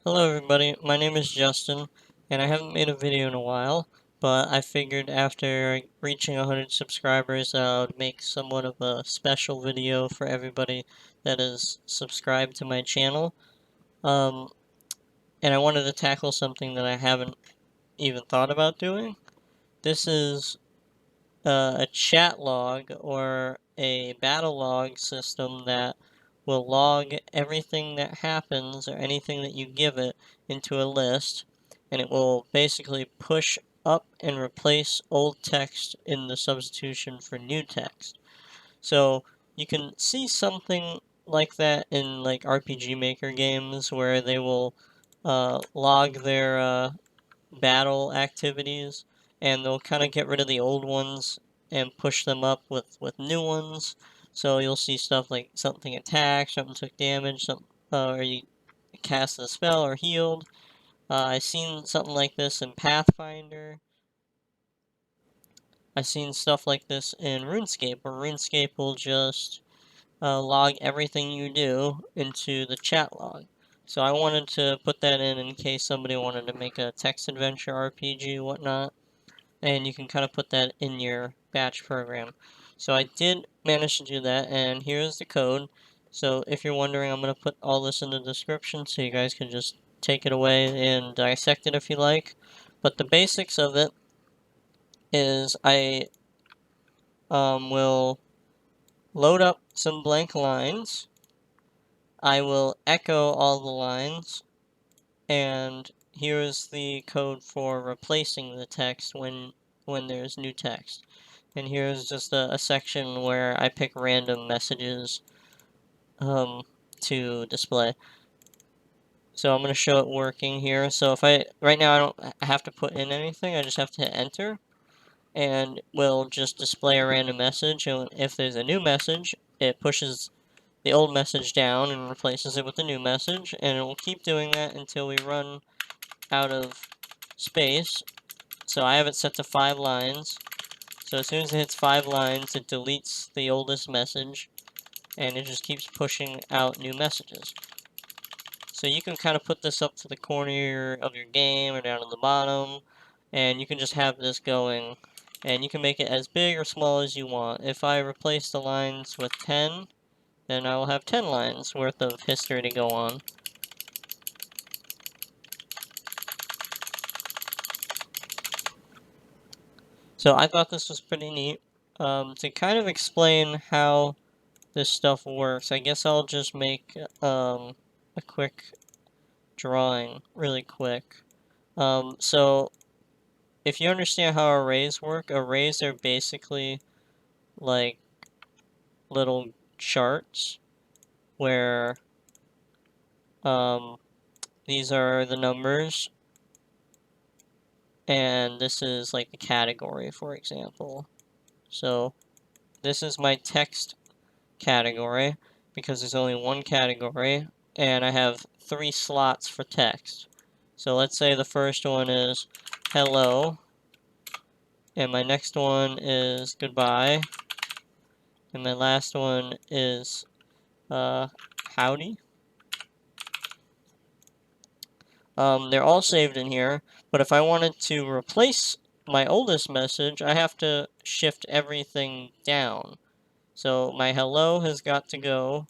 Hello everybody, my name is Justin, and I haven't made a video in a while, but I figured after reaching 100 subscribers I would make somewhat of a special video for everybody that is subscribed to my channel. Um, and I wanted to tackle something that I haven't even thought about doing. This is a chat log or a battle log system that will log everything that happens or anything that you give it into a list, and it will basically push up and replace old text in the substitution for new text. So you can see something like that in like RPG Maker games where they will log their battle activities, and they'll kind of get rid of the old ones and push them up with new ones. So you'll see stuff like something attacked, something took damage, or you cast a spell or healed. I've seen something like this in Pathfinder. I've seen stuff like this in RuneScape, where RuneScape will just log everything you do into the chat log. So I wanted to put that in case somebody wanted to make a text adventure RPG, whatnot, and you can kind of put that in your batch program. So I did manage to do that, and here's the code. So if you're wondering, I'm going to put all this in the description so you guys can just take it away and dissect it if you like. But the basics of it is I will load up some blank lines. I will echo all the lines, and here's the code for replacing the text when there's new text. And here's just a section where I pick random messages to display. So I'm going to show it working here. So if right now I don't have to put in anything, I just have to hit enter, and we'll just display a random message. And if there's a new message, it pushes the old message down and replaces it with a new message, and it will keep doing that until we run out of space. So I have it set to 5 lines. So as soon as it hits 5 lines, it deletes the oldest message, and it just keeps pushing out new messages. So you can kind of put this up to the corner of your game or down at the bottom, and you can just have this going, and you can make it as big or small as you want. If I replace the lines with 10, then I will have 10 lines worth of history to go on. So I thought this was pretty neat. To kind of explain how this stuff works, I guess I'll just make a quick drawing really quick. So if you understand how arrays work, arrays are basically like little charts where these are the numbers, and this is like the category, for example. So this is my text category because there's only one category, and I have 3 slots for text. So let's say the first one is hello, and my next one is goodbye, and my last one is howdy. They're all saved in here, but if I wanted to replace my oldest message, I have to shift everything down. So my hello has got to go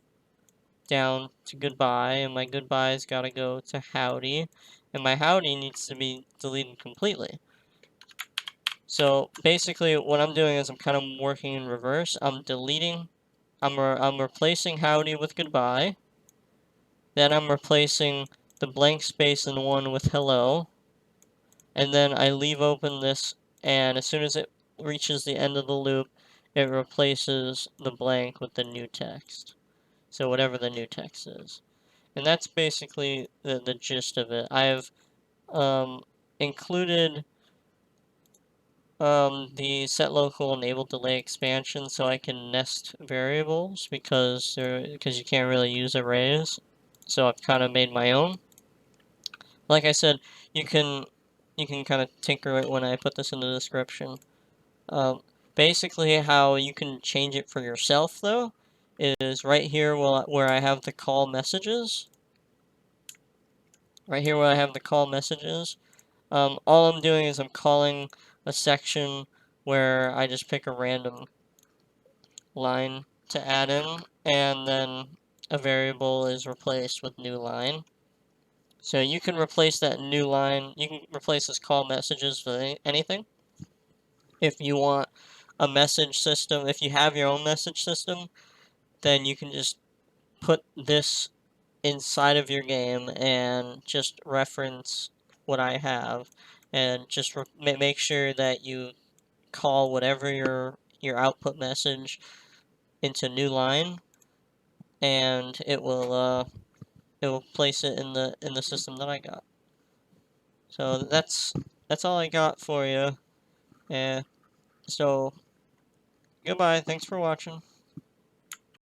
down to goodbye, and my goodbye's got to go to howdy, and my howdy needs to be deleted completely. So basically what I'm doing is I'm kind of working in reverse. I'm replacing howdy with goodbye, then I'm replacing the blank space in one with hello, and then I leave open this, and as soon as it reaches the end of the loop, it replaces the blank with the new text. So whatever the new text is. And that's basically the gist of it. I've included the set local enable delay expansion so I can nest variables because you can't really use arrays. So I've kind of made my own. Like I said, you can kind of tinker it when I put this in the description. Um, Basically, how you can change it for yourself though is right here where I have the call messages. right here where I have the call messages, all I'm doing is I'm calling a section where I just pick a random line to add in, and then a variable is replaced with new line. So you can replace that new line, you can replace this call messages with anything. If you want a message system, if you have your own message system, then you can just put this inside of your game and just reference what I have, and just make sure that you call whatever your output message into new line, and it will place it in the system that I got. So that's all I got for you. And so goodbye. Thanks for watching.